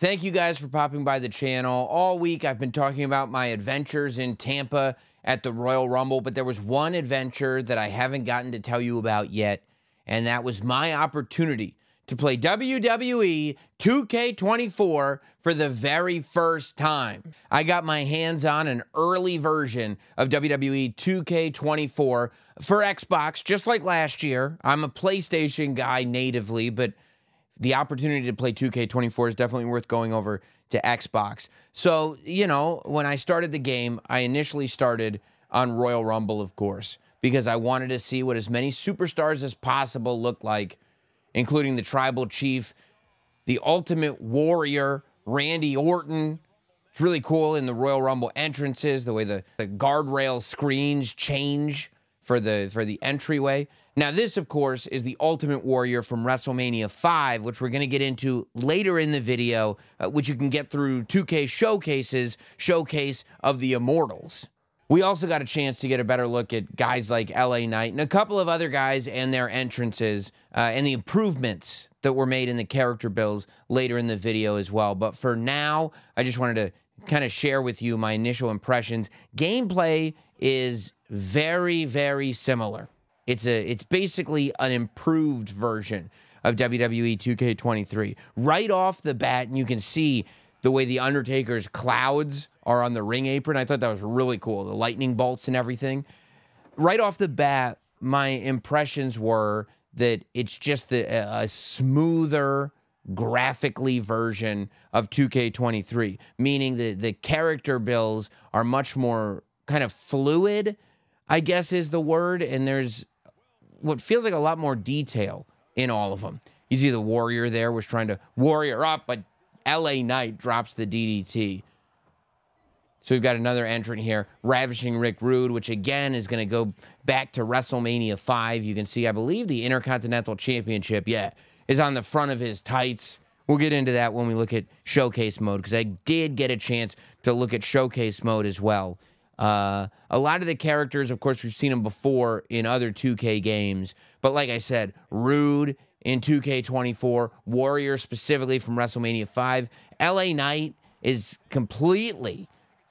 Thank you guys for popping by the channel. All week I've been talking about my adventures in Tampa at the Royal Rumble, but there was one adventure that I haven't gotten to tell you about yet, and that was my opportunity to play WWE 2K24 for the very first time. I got my hands on an early version of WWE 2K24 for Xbox, just like last year. I'm a PlayStation guy natively, but the opportunity to play 2K24 is definitely worth going over to Xbox. So, you know, when I started the game, I initially started on Royal Rumble, of course, because I wanted to see what as many superstars as possible looked like, including the Tribal Chief, the Ultimate Warrior, Randy Orton. It's really cool in the Royal Rumble entrances, the way the guardrail screens change for the entryway. Now, this, of course, is the Ultimate Warrior from WrestleMania 5, which we're going to get into later in the video, which you can get through 2K Showcase's Showcase of the Immortals. We also got a chance to get a better look at guys like LA Knight and a couple of other guys and their entrances and the improvements that were made in the character builds later in the video as well. But for now, I just wanted to kind of share with you my initial impressions. Gameplay is very, very similar. It's basically an improved version of WWE 2K23. Right off the bat, and you can see the way the Undertaker's clouds are on the ring apron. I thought that was really cool, the lightning bolts and everything. Right off the bat, my impressions were that it's just a smoother, graphically version of 2K23, meaning the character builds are much more kind of fluid, I guess is the word, and there's what feels like a lot more detail in all of them. You see the Warrior there was trying to warrior up, but LA Knight drops the DDT. So we've got another entrant here, Ravishing Rick Rude, which again is going to go back to WrestleMania 5. You can see, I believe, the Intercontinental Championship, is on the front of his tights. We'll get into that when we look at Showcase mode, because I did get a chance to look at Showcase mode as well. A lot of the characters, of course, we've seen them before in other 2K games. But like I said, Rude in 2K24, Warrior specifically from WrestleMania 5. LA Knight is completely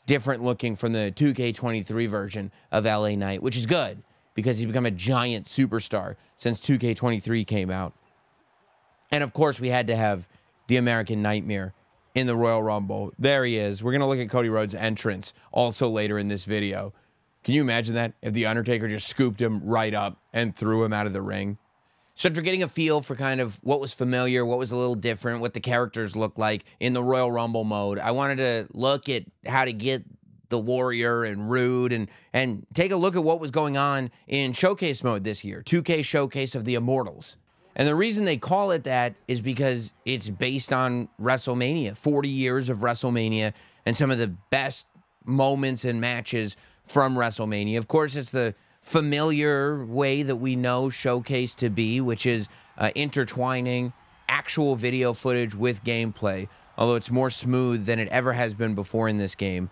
different looking from the 2K23 version of LA Knight, which is good because he's become a giant superstar since 2K23 came out. And of course, we had to have the American Nightmare in the Royal Rumble. There he is. We're going to look at Cody Rhodes' entrance also later in this video. Can you imagine that? If The Undertaker just scooped him right up and threw him out of the ring. So after getting a feel for kind of what was familiar, what was a little different, what the characters looked like in the Royal Rumble mode, I wanted to look at how to get the Warrior and Rude and take a look at what was going on in Showcase mode this year, 2K Showcase of the Immortals. And the reason they call it that is because it's based on WrestleMania, 40 years of WrestleMania, and some of the best moments and matches from WrestleMania. Of course, it's the familiar way that we know Showcase to be, which is intertwining actual video footage with gameplay, although it's more smooth than it ever has been before in this game.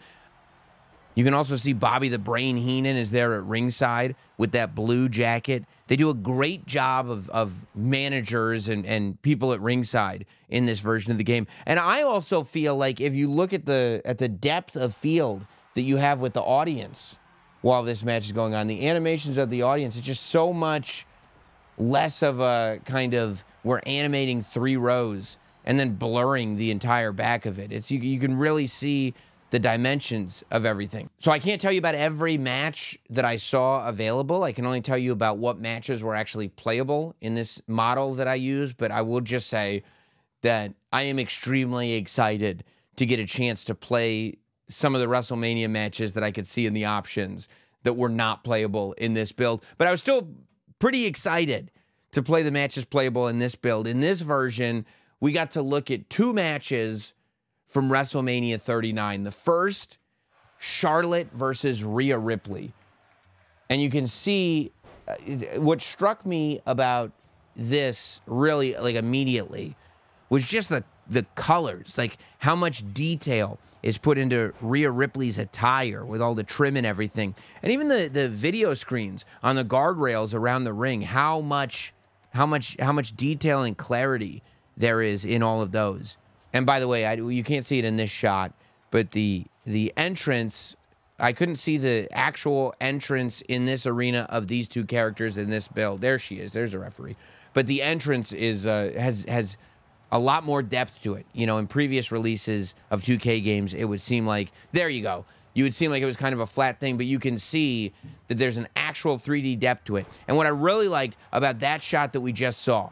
You can also see Bobby the Brain Heenan is there at ringside with that blue jacket. They do a great job of managers and people at ringside in this version of the game. And I also feel like if you look at the depth of field that you have with the audience while this match is going on, the animations of the audience, it's just so much less of a kind of we're animating 3 rows and then blurring the entire back of it. It's you can really see the dimensions of everything. So I can't tell you about every match that I saw available. I can only tell you about what matches were actually playable in this model that I use, but I will just say that I am extremely excited to get a chance to play some of the WrestleMania matches that I could see in the options that were not playable in this build. But I was still pretty excited to play the matches playable in this build. In this version, we got to look at 2 matches from WrestleMania 39. The first, Charlotte versus Rhea Ripley. And you can see what struck me about this really like immediately was just the colors, like how much detail is put into Rhea Ripley's attire with all the trim and everything. And even the video screens on the guardrails around the ring, how much detail and clarity there is in all of those. And by the way, you can't see it in this shot, but the entrance, I couldn't see the actual entrance in this arena of these two characters in this build. There she is. There's a referee. But the entrance is has a lot more depth to it. You know, in previous releases of 2K games, it would seem like, there you go. You would seem like it was kind of a flat thing, but you can see that there's an actual 3D depth to it. And what I really liked about that shot that we just saw,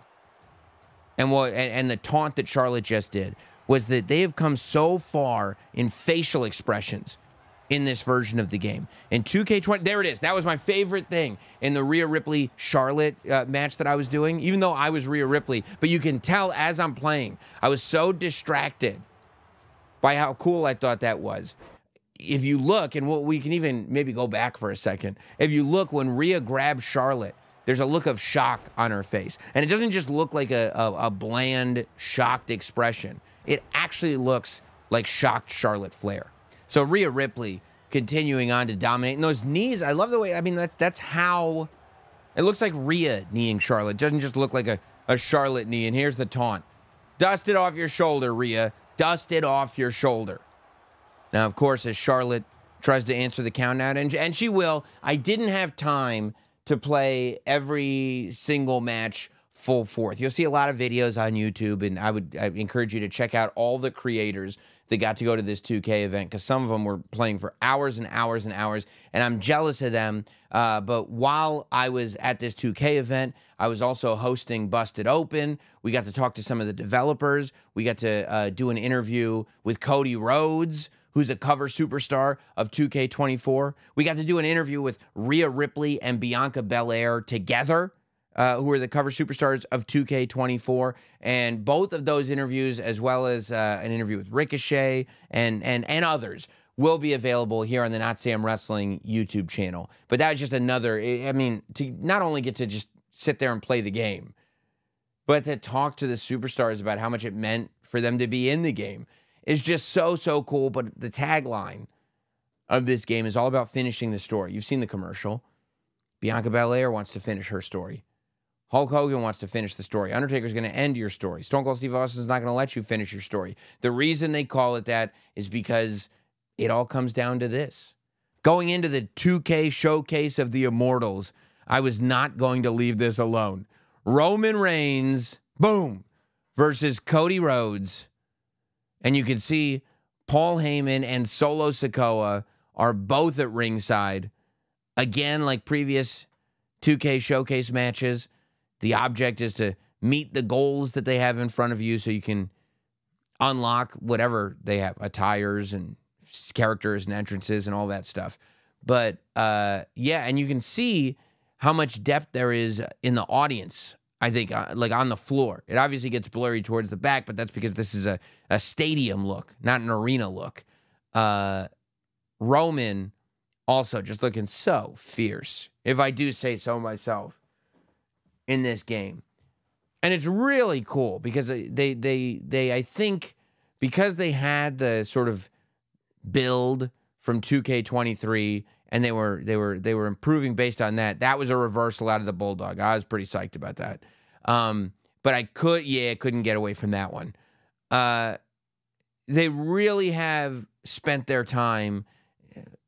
and the taunt that Charlotte just did, was that they have come so far in facial expressions in this version of the game. In 2K20, there it is. That was my favorite thing in the Rhea Ripley Charlotte match that I was doing, even though I was Rhea Ripley. But you can tell as I'm playing, I was so distracted by how cool I thought that was. If you look, and we can even maybe go back for a second. If you look, when Rhea grabs Charlotte, there's a look of shock on her face. And it doesn't just look like a bland, shocked expression. It actually looks like shocked Charlotte Flair. So Rhea Ripley continuing on to dominate. And those knees, I love the way, I mean, that's how, it looks like Rhea kneeing Charlotte. It doesn't just look like a Charlotte knee. And here's the taunt. Dust it off your shoulder, Rhea. Dust it off your shoulder. Now, of course, as Charlotte tries to answer the countdown, and she will, I didn't have time to play every single match full force. You'll see a lot of videos on YouTube, and I encourage you to check out all the creators that got to go to this 2K event, because some of them were playing for hours and hours and hours, and I'm jealous of them. But while I was at this 2K event, I was also hosting Busted Open. We got to talk to some of the developers. We got to do an interview with Cody Rhodes, who's a cover superstar of 2K24. We got to do an interview with Rhea Ripley and Bianca Belair together, who are the cover superstars of 2K24. And both of those interviews, as well as an interview with Ricochet and others, will be available here on the Notsam Wrestling YouTube channel. But that was just another, I mean, to not only get to just sit there and play the game, but to talk to the superstars about how much it meant for them to be in the game is just so, so cool. But the tagline of this game is all about finishing the story. You've seen the commercial. Bianca Belair wants to finish her story. Hulk Hogan wants to finish the story. Undertaker's going to end your story. Stone Cold Steve Austin's not going to let you finish your story. The reason they call it that is because it all comes down to this. Going into the 2K showcase of the Immortals, I was not going to leave this alone. Roman Reigns, boom, versus Cody Rhodes. And you can see Paul Heyman and Solo Sikoa are both at ringside. Again, like previous 2K showcase matches, the object is to meet the goals that they have in front of you so you can unlock whatever they have, attires and characters and entrances and all that stuff. But, yeah, and you can see how much depth there is in the audience, I think, like on the floor. It obviously gets blurry towards the back, but that's because this is a stadium look, not an arena look. Roman also just looking so fierce, if I do say so myself, in this game. And it's really cool because they I think, because they had the sort of build from 2K23 and they were improving based on that. That was a reversal out of the Bulldog. I was pretty psyched about that. But I couldn't get away from that one. They really have spent their time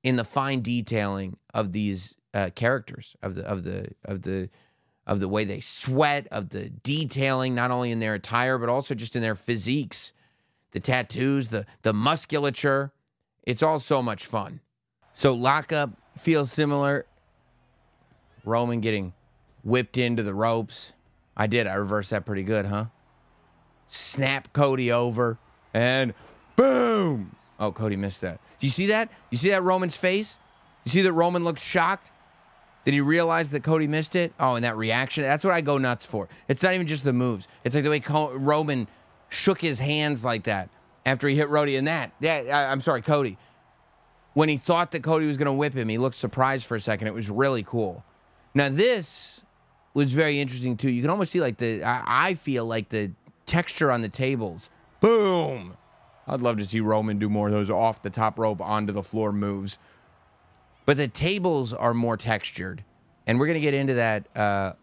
in the fine detailing of these characters, of the way they sweat, of the detailing, not only in their attire, but also just in their physiques, the tattoos, the musculature. It's all so much fun. So lockup feels similar. Roman getting whipped into the ropes. I reversed that pretty good, huh? Snap Cody over, and boom! Oh, Cody missed that. Do you see that? You see that Roman's face? You see that Roman looked shocked? Did he realize that Cody missed it? Oh, and that reaction. That's what I go nuts for. It's not even just the moves. It's like the way Roman shook his hands like that after he hit Roddy and that. Yeah, I'm sorry, Cody. When he thought that Cody was going to whip him, he looked surprised for a second. It was really cool. Now, this was very interesting, too. You can almost see, like, I feel like the texture on the tables. Boom! I'd love to see Roman do more of those off the top rope onto the floor moves. But the tables are more textured. And we're going to get into that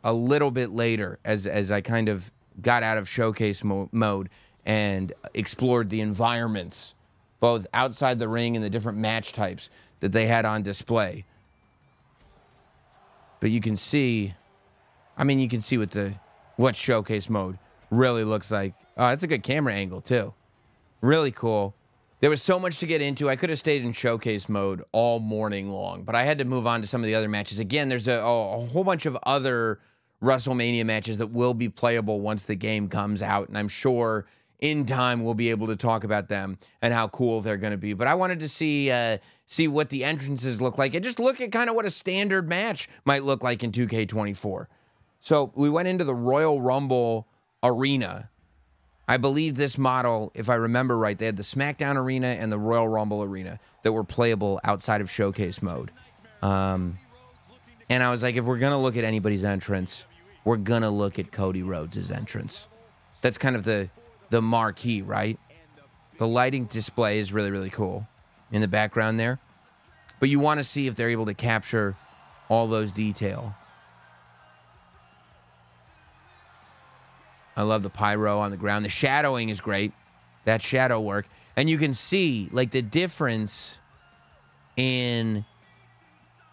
a little bit later as I kind of got out of showcase mode and explored the environments, both outside the ring and the different match types that they had on display. But you can see, I mean, you can see what showcase mode really looks like. Oh, that's a good camera angle, too. Really cool. There was so much to get into. I could have stayed in showcase mode all morning long, but I had to move on to some of the other matches. Again, there's a whole bunch of other WrestleMania matches that will be playable once the game comes out, and I'm sure in time we'll be able to talk about them and how cool they're going to be. But I wanted to see what the entrances look like and just look at kind of what a standard match might look like in 2K24. So we went into the Royal Rumble arena. I believe this model, if I remember right, they had the SmackDown arena and the Royal Rumble arena that were playable outside of showcase mode. And I was like, if we're going to look at anybody's entrance, we're going to look at Cody Rhodes' entrance. That's kind of the marquee, right? The lighting display is really, really cool in the background there. But you want to see if they're able to capture all those details. I love the pyro on the ground. The shadowing is great. That shadow work. And you can see, like, the difference in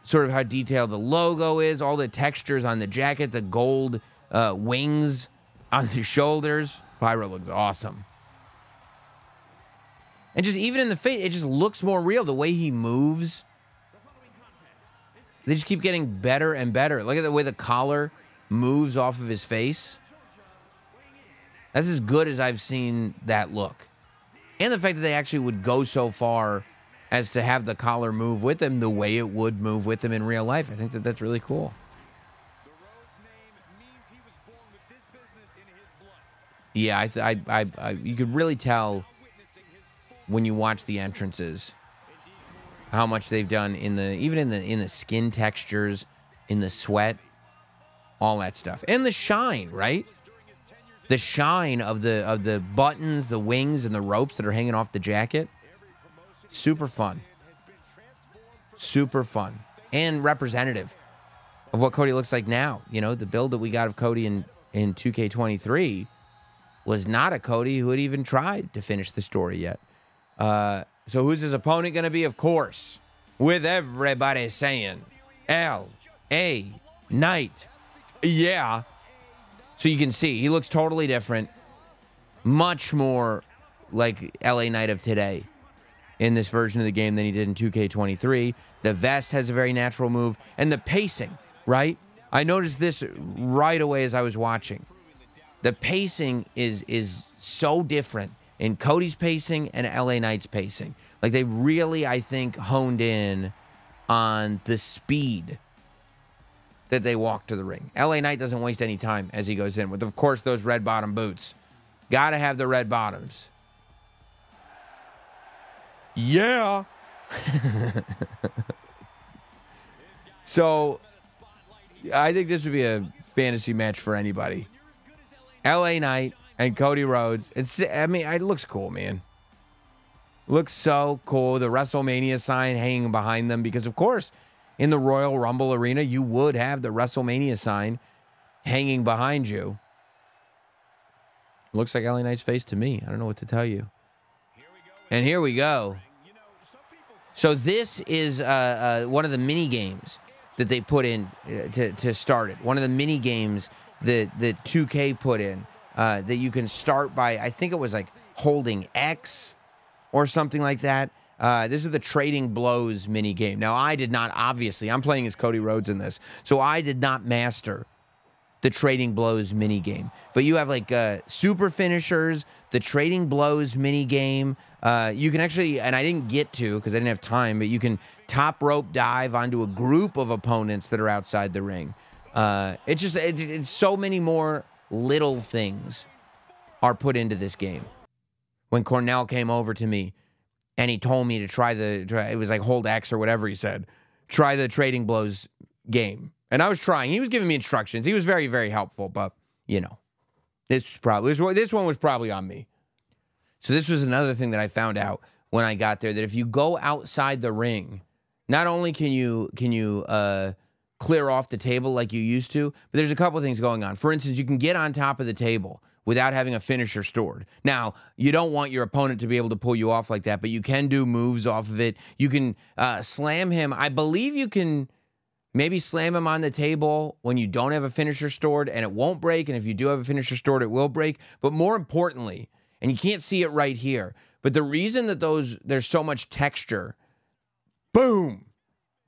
sort of how detailed the logo is, all the textures on the jacket, the gold wings on the shoulders. Pyro looks awesome. And just even in the face, it just looks more real. The way he moves. They just keep getting better and better. Look at the way the collar moves off of his face. That's as good as I've seen that look. And the fact that they actually would go so far as to have the collar move with him the way it would move with him in real life. I think that that's really cool. Yeah, you could really tell when you watch the entrances how much they've done in the skin textures, in the sweat, all that stuff. And the shine, right? The shine of the buttons, the wings, and the ropes that are hanging off the jacket. Super fun. Super fun. And representative of what Cody looks like now. You know, the build that we got of Cody in 2K23 was not a Cody who had even tried to finish the story yet. So who's his opponent going to be? Of course, with everybody saying L.A. Knight. Yeah. So you can see, he looks totally different. Much more like L.A. Knight of today in this version of the game than he did in 2K23. The vest has a very natural move. And the pacing, right? I noticed this right away as I was watching. The pacing is so different in Cody's pacing and L.A. Knight's pacing. Like, they really, I think, honed in on the speed that they walk to the ring. L.A. Knight doesn't waste any time as he goes in with, of course, those red bottom boots. Gotta have the red bottoms. Yeah. So, I think this would be a fantasy match for anybody. L.A. Knight and Cody Rhodes. It looks cool, man. Looks so cool. The WrestleMania sign hanging behind them because, of course, in the Royal Rumble arena, you would have the WrestleMania sign hanging behind you. Looks like LA Knight's face to me. I don't know what to tell you. And here we go. So this is one of the mini games that they put in to start it. One of the mini games that 2K put in that you can start by, I think it was like holding X or something like that. This is the Trading Blows mini game. Now, I did not, obviously, I'm playing as Cody Rhodes in this, so I did not master the Trading Blows mini game. But you have like super finishers, the Trading Blows mini game. You can actually, and I didn't get to because I didn't have time, but you can top rope dive onto a group of opponents that are outside the ring. It's so many more little things are put into this game. When Cornell came over to me, and he told me to try it was like hold X or whatever he said. Try the Trading Blows game. And I was trying. He was giving me instructions. He was very, very helpful. But, you know, this one was probably on me. So this was another thing that I found out when I got there, that if you go outside the ring, not only can you clear off the table like you used to, but there's a couple of things going on. For instance, you can get on top of the table without having a finisher stored. Now, you don't want your opponent to be able to pull you off like that, but you can do moves off of it. You can slam him. I believe you can maybe slam him on the table when you don't have a finisher stored, and it won't break. And if you do have a finisher stored, it will break. But more importantly, and you can't see it right here, but the reason that there's so much texture, boom,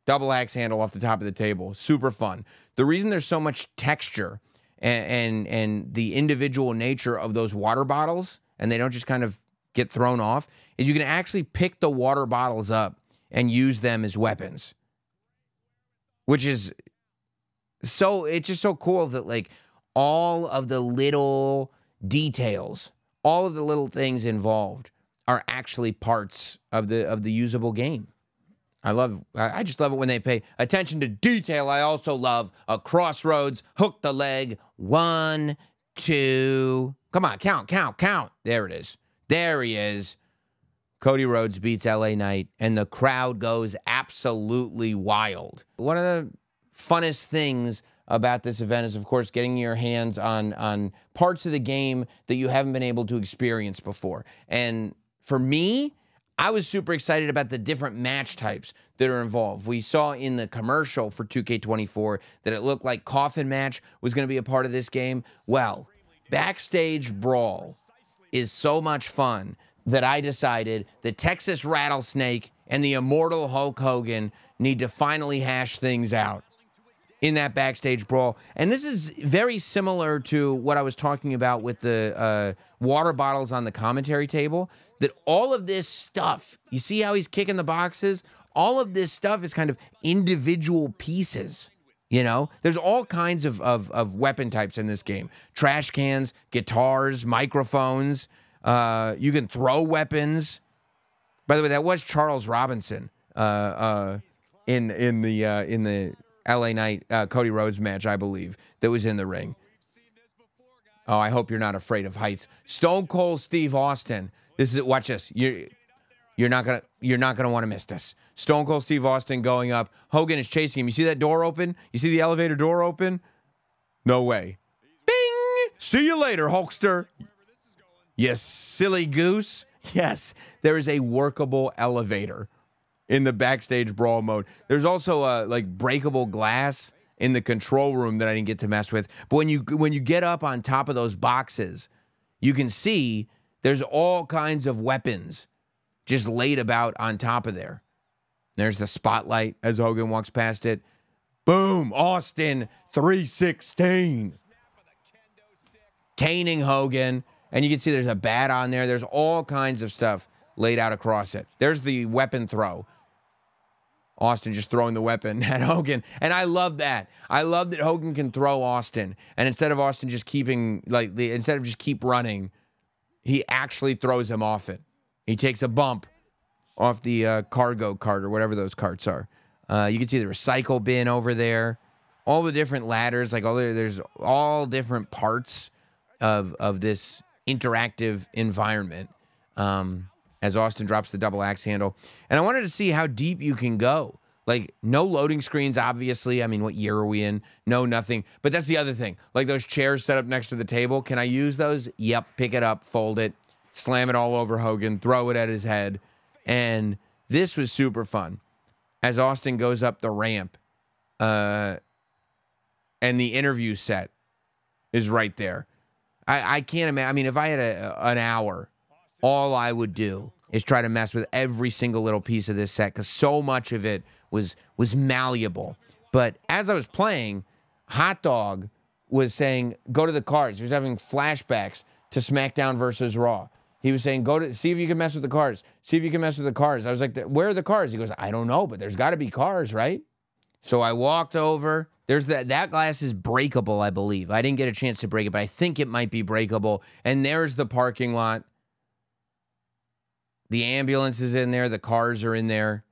double axe handle off the top of the table, super fun. The reason there's so much texture and the individual nature of those water bottles, and they don't just kind of get thrown off, is you can actually pick the water bottles up and use them as weapons. Which is it's just so cool that like all of the little details, all of the little things involved are actually parts of the usable game. I just love it when they pay attention to detail. I also love a crossroads, hook the leg, 1, 2, come on, count. There it is. There he is. Cody Rhodes beats LA Knight, and the crowd goes absolutely wild. One of the funnest things about this event is, of course, getting your hands on parts of the game that you haven't been able to experience before. And for me, I was super excited about the different match types that are involved. We saw in the commercial for 2K24 that it looked like Coffin Match was going to be a part of this game. Well, Backstage Brawl is so much fun that I decided the Texas Rattlesnake and the Immortal Hulk Hogan need to finally hash things out in that Backstage Brawl. And this is very similar to what I was talking about with the water bottles on the commentary table, that all of this stuff, you see how he's kicking the boxes? All of this stuff is kind of individual pieces. You know, there's all kinds of weapon types in this game. Trash cans, guitars, microphones. You can throw weapons. By the way, that was Charles Robinson in the LA Knight Cody Rhodes match, I believe, that was in the ring. Oh, I hope you're not afraid of heights. Stone Cold Steve Austin. Watch this. You're not gonna want to miss this. Stone Cold Steve Austin going up. Hogan is chasing him. You see that door open? You see the elevator door open? No way. Bing! See you later, Hulkster. Yes, silly goose. Yes, there is a workable elevator in the Backstage Brawl mode. There's also like breakable glass in the control room that I didn't get to mess with. But when you get up on top of those boxes, you can see there's all kinds of weapons just laid about on top of there. There's the spotlight as Hogan walks past it. Boom, Austin 316. Caning Hogan. And you can see there's a bat on there. There's all kinds of stuff laid out across it. There's the weapon throw. Austin just throwing the weapon at Hogan. And I love that. I love that Hogan can throw Austin. And instead of Austin just instead of just keep running, he actually throws him off it. He takes a bump off the cargo cart or whatever those carts are. You can see the recycle bin over there. All the different ladders, there's all different parts of this interactive environment as Austin drops the double axe handle. And I wanted to see how deep you can go. Like, no loading screens, obviously. I mean, what year are we in? No, nothing. But that's the other thing. Like those chairs set up next to the table. Can I use those? Yep. Pick it up, fold it, slam it all over Hogan, throw it at his head. And this was super fun. As Austin goes up the ramp, and the interview set is right there. I can't imagine. I mean, if I had an hour, all I would do is try to mess with every single little piece of this set because so much of it was malleable. But as I was playing, Hot Dog was saying, go to the cards. He was having flashbacks to SmackDown versus Raw. He was saying, see if you can mess with the cards. See if you can mess with the cards. I was like, where are the cards? He goes, I don't know, but there's got to be cards, right? So I walked over. There's that glass is breakable, I believe. I didn't get a chance to break it, but I think it might be breakable. And there's the parking lot. The ambulance is in there. The cars are in there.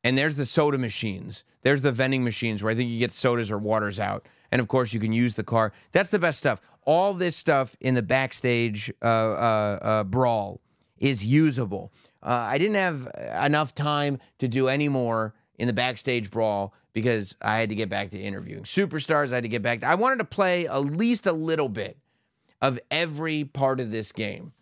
And there's the soda machines. There's the vending machines where I think you get sodas or waters out. And, of course, you can use the car. That's the best stuff. All this stuff in the Backstage Brawl is usable. I didn't have enough time to do any more in the Backstage Brawl because I had to get back to interviewing superstars. I had to get back. I wanted to play at least a little bit of every part of this game.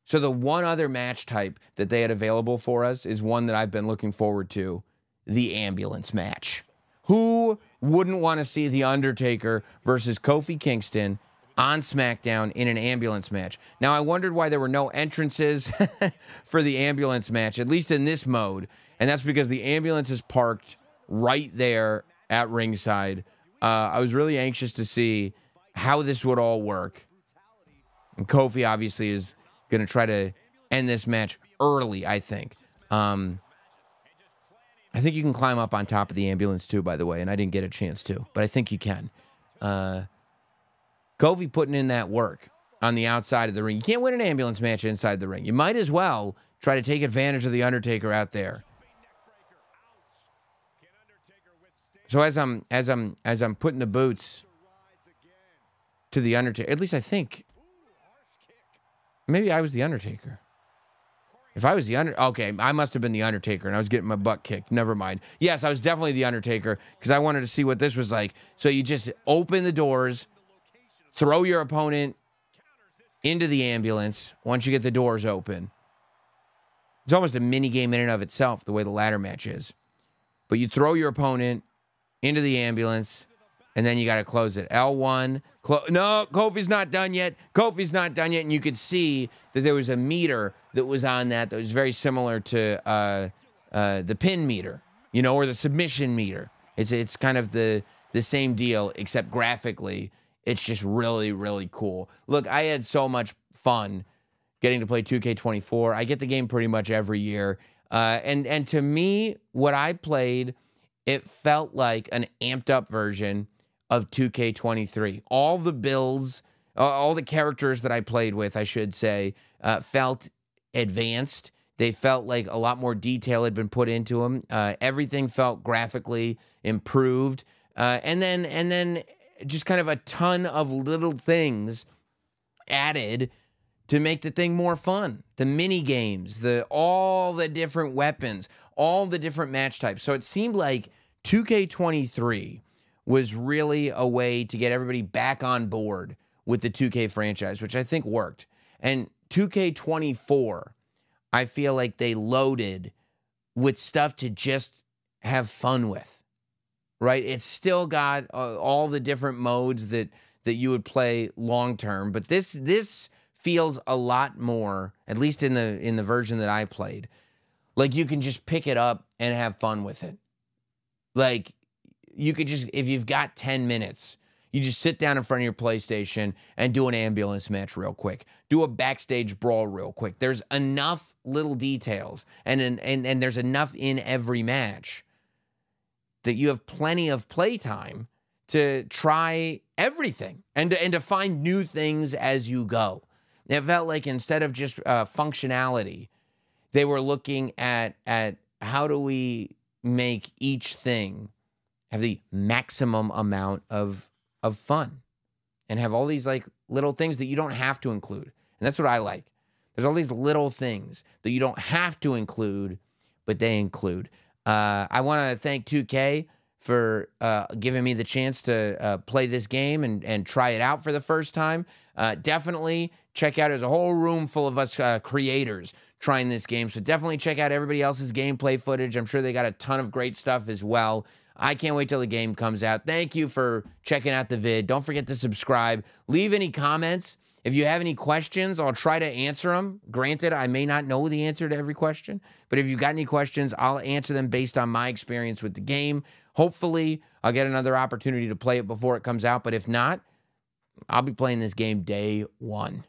So the one other match type that they had available for us is one that I've been looking forward to, the ambulance match. Who wouldn't want to see The Undertaker versus Kofi Kingston on SmackDown in an ambulance match? Now, I wondered why there were no entrances for the ambulance match, at least in this mode, and that's because the ambulance is parked right there at ringside. I was really anxious to see how this would all work. And Kofi obviously is going to try to end this match early, I think. I think you can climb up on top of the ambulance too, by the way, and I didn't get a chance to, but I think you can. Kofi putting in that work on the outside of the ring. You can't win an ambulance match inside the ring. You might as well try to take advantage of the Undertaker out there. So as I'm putting the boots to the Undertaker, at least I think maybe I was the Undertaker. If I was the okay, I must have been the Undertaker, and I was getting my butt kicked. Never mind. Yes, I was definitely the Undertaker because I wanted to see what this was like. So you just open the doors, throw your opponent into the ambulance once you get the doors open. It's almost a mini game in and of itself, the way the ladder match is. But you throw your opponent into the ambulance, and then you got to close it. L1. No, Kofi's not done yet. Kofi's not done yet. And you could see that there was a meter that was on that was very similar to the pin meter, you know, or the submission meter. It's kind of the same deal, except graphically, it's just really, really cool. Look, I had so much fun getting to play 2K24. I get the game pretty much every year. And to me, what I played, it felt like an amped up version of 2K23. All the builds, all the characters that I played with, I should say, felt advanced. They felt like a lot more detail had been put into them. Everything felt graphically improved. And then just kind of a ton of little things added to make the thing more fun. The mini games, all the different weapons, all the different match types. So it seemed like 2K23 was really a way to get everybody back on board with the 2K franchise, which I think worked. And 2K24, I feel like they loaded with stuff to just have fun with, right? It's still got all the different modes that you would play long term, but this feels a lot more, at least in the version that I played, like you can just pick it up and have fun with it. Like you could just, if you've got 10 minutes, you just sit down in front of your PlayStation and do an ambulance match real quick. Do a backstage brawl real quick. There's enough little details and there's enough in every match that you have plenty of playtime to try everything and to find new things as you go. It felt like instead of just functionality, they were looking at how do we make each thing have the maximum amount of fun and have all these like little things that you don't have to include. And that's what I like. There's all these little things that you don't have to include, but they include. I want to thank 2K for giving me the chance to play this game and try it out for the first time. Definitely check out, there's a whole room full of us creators trying this game, so definitely check out everybody else's gameplay footage. I'm sure they got a ton of great stuff as well. I can't wait till the game comes out. Thank you for checking out the vid. Don't forget to subscribe. Leave any comments. If you have any questions, I'll try to answer them. Granted, I may not know the answer to every question, but if you've got any questions, I'll answer them based on my experience with the game. Hopefully, I'll get another opportunity to play it before it comes out, but if not, I'll be playing this game day one.